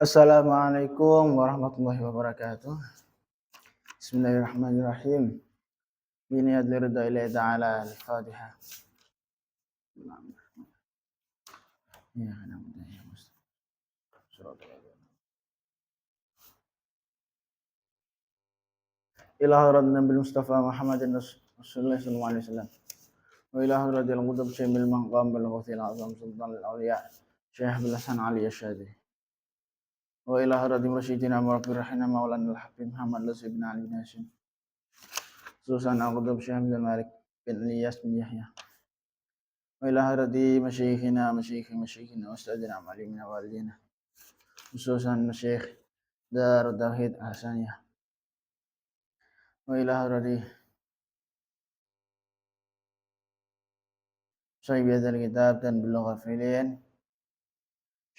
Assalamualaikum warahmatullahi wabarakatuh. Bismillahirrahmanirrahim. Bini adlirda ilahi ta'ala al-Fatiha. Ya, alhamdulillah. Ilahu radna bil Mustafa Muhammadin Rasulullah sallallahu alaihi wasallam. Wa ilahu radil qudub syamil maqam bil ghafil azam sultan al-awliya Syekh Abdul Hasan Ali Asyadi. Wa ilahu radim rasyidina murabbir rahina maulana al-habib Muhammad Lasib bin Ali bin Hashim. Susan al-qudub Syekh Abdul Malik bin Ilyas bin Yahya. وإلى هردي مشايخنا وأستاذنا ومعلمنا ووالدينا خصوصا مشايخ دار التوحيد الحسنية وإلى هردي صاحب هذا الكتاب باللغة الفعلية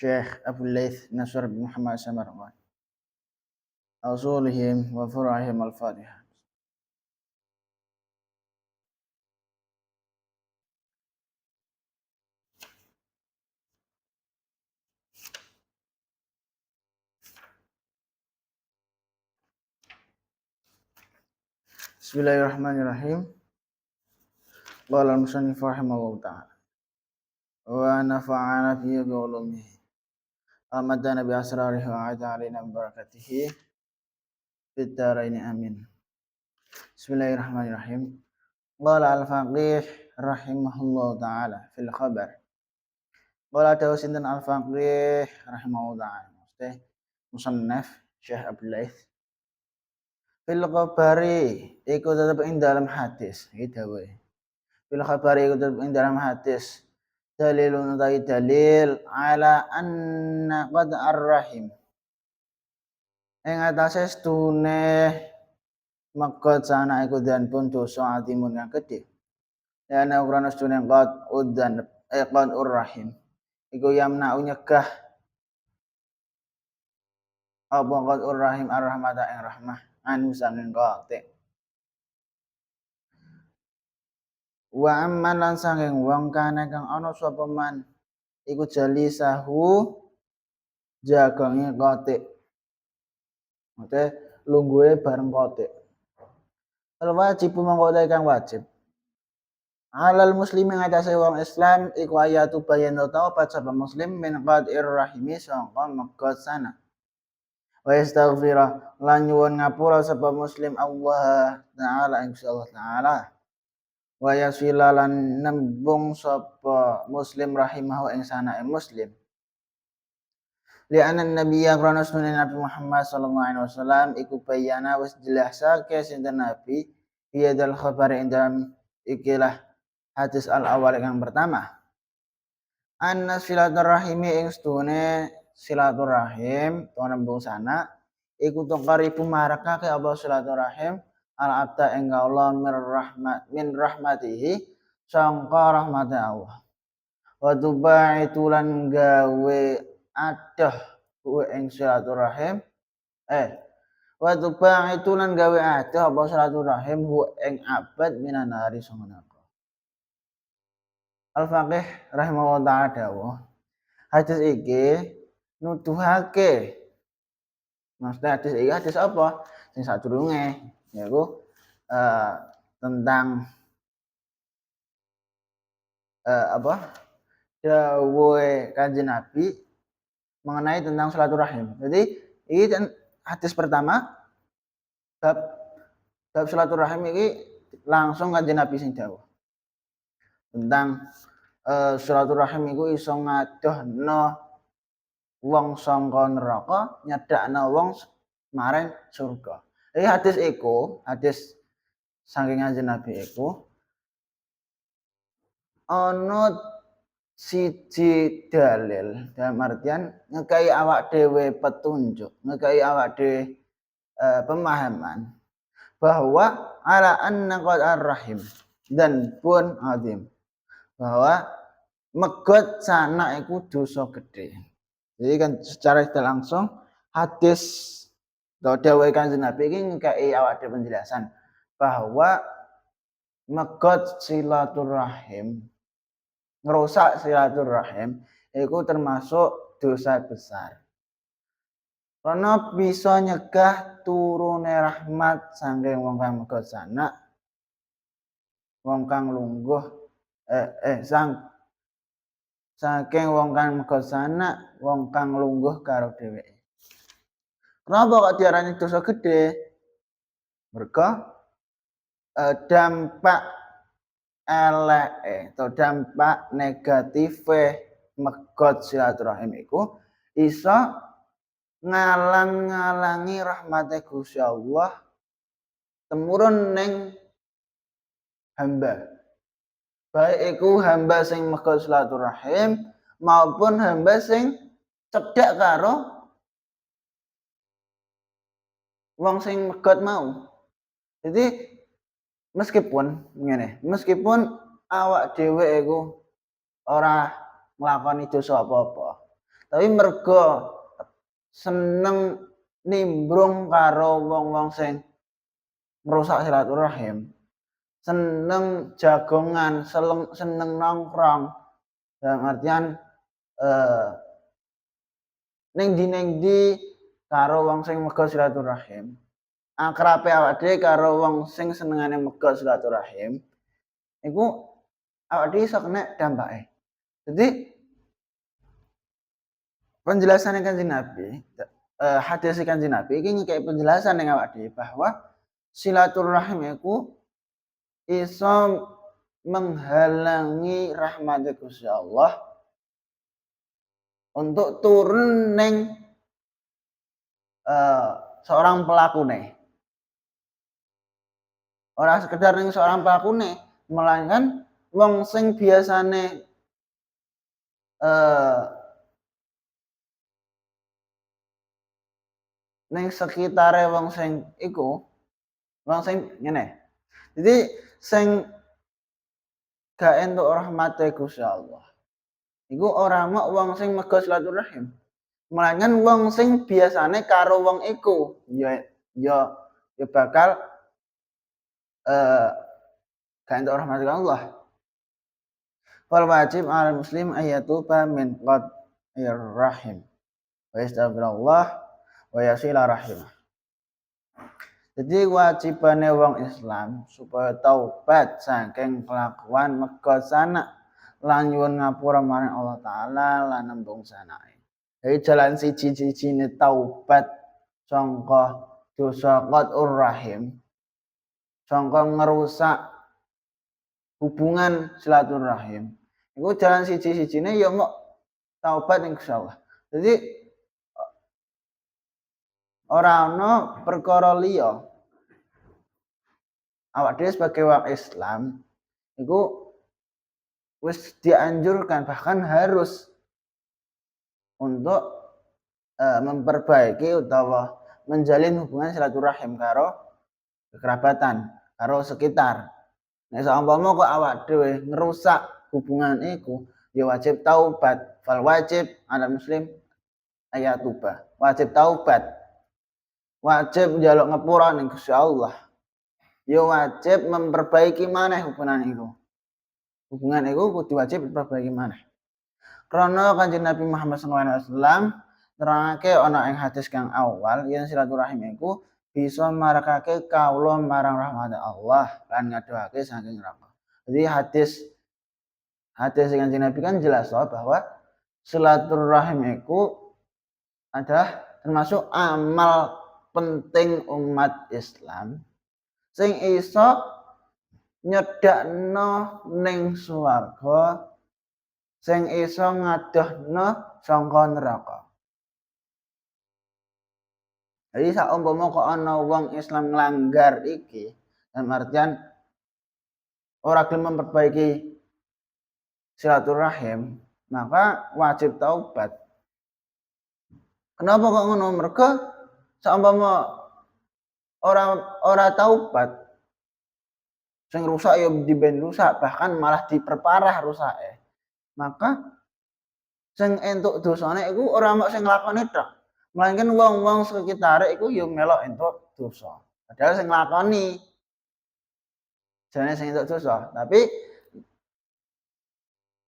شيخ أبو الليث نصر بن محمد سمرقان أصولهم وفرعهم الفاتحة. Bismillahirrahmanirrahim. Qala al-musannif rahimahullahu ta'ala wa nafa'ana fihi bi ulumihi amadana bi asrarihi wa a'ada alaina bi barakatihi fid dharain amin. Bismillahirrahmanirrahim. Qala al-faqih rahimahullahu ta'ala fil khabar. Qala tawsindan al-faqih rahimahullahu ta'ala. Maksudnya musannaf Syekh Abdul Laith fil khabari iku tetep ing dalam hadis gitu wae. Fil khabari iku tetep ing dalam hadis dalilun utai dalil ala anna qad ar-rahim ing atase stune makot sana iku dan pun dosa atimun yang gede. Ya ana urana stune qad udan qad ur-rahim iku yamna nyegah apa qad ur-rahim ar-rahmata ing rahmah anu saking qati. Wa amman lan saking wong kana kang ana sapa man iku jalisahu jagonge qati. Mate lungguhe bareng qati. Al wajib mangko kang wajib. Alal muslimin ngatasi wong Islam iku ayatu bayan taubat sapa muslim min qadir rahimi sangka megot sana. Wa yastaghfira lan nyuwun ngapura sapa muslim Allah taala insyaallah taala. Wa yasila lan nembung sapa muslim rahimahu ing sanae muslim. Li'anna nabiyya krana sunan Nabi Muhammad sallallahu alaihi wasallam iku bayana wis jelasake sinten nabi biadal khabar ing dalam ikilah hadis al-awal yang pertama. Anna silaturahimi ing stune silaturahim to nembung sana iku tuqaribu marakake apa silaturahim al-abda ing Allah min rahmatihi sangka rahmate Allah. Wa tubaitu lan gawe adoh kuwe ing silaturahim wa tubaitu lan gawe adoh apa silaturahim hu ing abad minan hari sangana. Al-Faqih rahimahullah ta'ala dawuh hadis iki nuduhake maksudnya hadis apa sing sadurunge yaiku tentang dawuhe Kanjeng Nabi mengenai tentang silaturahim. Jadi ini hadis pertama bab silaturahim ini langsung Kanjeng Nabi sing dawuh tentang silaturahim iku iso ngadohno wong sangka neraka nyedakno wong marang surga. Jadi hadis saking Kanjeng Nabi iku ana siji dalil dalam artian ngekai awak dhewe petunjuk, ngekai awak dhewe pemahaman bahwa ala anna qad ar-rahim dan pun azim bahwa megot sana iku dosa gede. Jadi kan secara tidak langsung hadis dawuh Kanjeng Nabi iki ngekai awak dhewe penjelasan bahwa megot silaturahim ngerusak silaturahim itu termasuk dosa besar. Karena bisa nyegah turune rahmat saking wong kang megot sanak, wong kang lungguh saking wong kang megot sanak, wong kang lungguh karo dheweke. Kenapa kok diarani dosa gede? Mergo dampak eleke atau dampak negative megot silaturahim iku iso ngalang-ngalangi rahmate Gusti Allah temurun ning hamba. Baik iku hamba sing megot silaturahim maupun hamba sing cedhak karo wong sing megot mau. Jadi meskipun awak dhewe iku ora nglakoni dosa apa-apa, tapi mergo seneng nimbrung karo wong-wong sing ngrusak silaturahim, seneng jagongan, seneng nongkrong, dalam artian ning ndi karo wong sing megot silaturahim, akrabe awak dhewe karo wong sing senengane megot silaturahim, iku awak dhewe iso kena dampake. Jadi penjelasan Kanjeng Nabi, hadis Kanjeng Nabi iki ngekeki penjelasan ning awak dhewe bahwa silaturahim iku iso menghalangi rahmat Gusti Allah untuk turun ning seorang pelakune. Ora sekedar ning seorang pelakune, melainkan wong sing biasane ning sekitare wong sing iku, wong sing ngene. Jadi sing gak entuk rahmate Gusti Allah iku ora mok wong sing megot silaturahim, melainkan wong sing biasane karo wong iku ya bakal gak entuk rahmate Allah. Fal wajib 'alal muslim ayatuba min qat'ir rahim wa yastaghfirullah wa yasila rahimah. Jadi wajibane wong Islam supaya taubat saking kelakuan megot sanak lan nyuwun ngapura marang Allah taala lan nembung sanake. Jadi jalan siji-sijine taubat sangka dosa qat'ur rahim, sangka ngerusak hubungan silaturahim. Iku jalan siji-sijine ya mok taubat insyaallah. Jadi ora ana perkara liya. Awak dhewe sebagai wong Islam iku wis dianjurkan bahkan harus untuk memperbaiki utawa menjalin hubungan silaturahim karo kekerabatan, karo sekitar. Nek saumpama kok awak dhewe ngerusak hubungan iku, ya wajib taubat. Fal wajib 'alal muslim ayatuba. Wajib taubat. Wajib njaluk ngapura ning Gusti Allah. Ya wajib memperbaiki maneh hubungan iku. Hubungan iku kudu wajib diperbaiki maneh. Karena Kanjeng Nabi Muhammad SAW nerangake ana ing hadis kang awal yen silaturahim iku bisa marakake kawula marang rahmat Allah lan ngadohake saking neraka. Jadi hadis Kanjeng Nabi kan jelas bahwa silaturahim iku adalah termasuk amal penting umat Islam sing iso nyedakno ning swarga, sing iso ngadohno saka neraka. Jadi saumpama kok ana wong Islam nglanggar iki, dalam artian ora gelem memperbaiki silaturahim, maka wajib taubat. Kenapa kok ngono? Mergo saumpama ora taubat, sing rusak ya diben rusak, bahkan malah diperparah rusake. Maka sing entuk dosane iku ora mok sing nglakoni tok, mlainkan wong-wong sekitare iku ya melok entuk dosa. Padahal sing nglakoni jane sing entuk dosa, tapi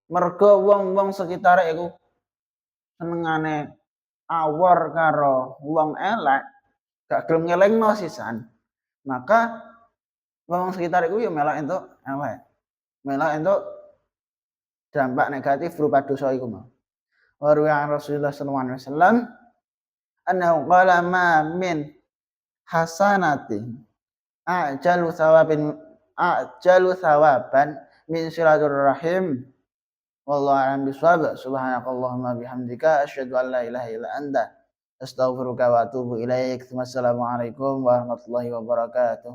mergo wong-wong sekitare iku senengane awor karo wong elek, gak gelem ngelingno sisan, maka wong sekitar iku ya melok entuk elek. Melok entuk dampak negatif berupa dosa iku mau. Wa ruwiya Rasulullah sallallahu alaihi wasallam annahu qala ma min hasanatin ajalu thawaban min silaturrahim. Wallahu a'lam bishawab. Subhanakallahumma bihamdika asyhadu an la ilaha illa anta astaghfiruka wa atubu ilaik. Wassalamualaikum warahmatullahi wabarakatuh.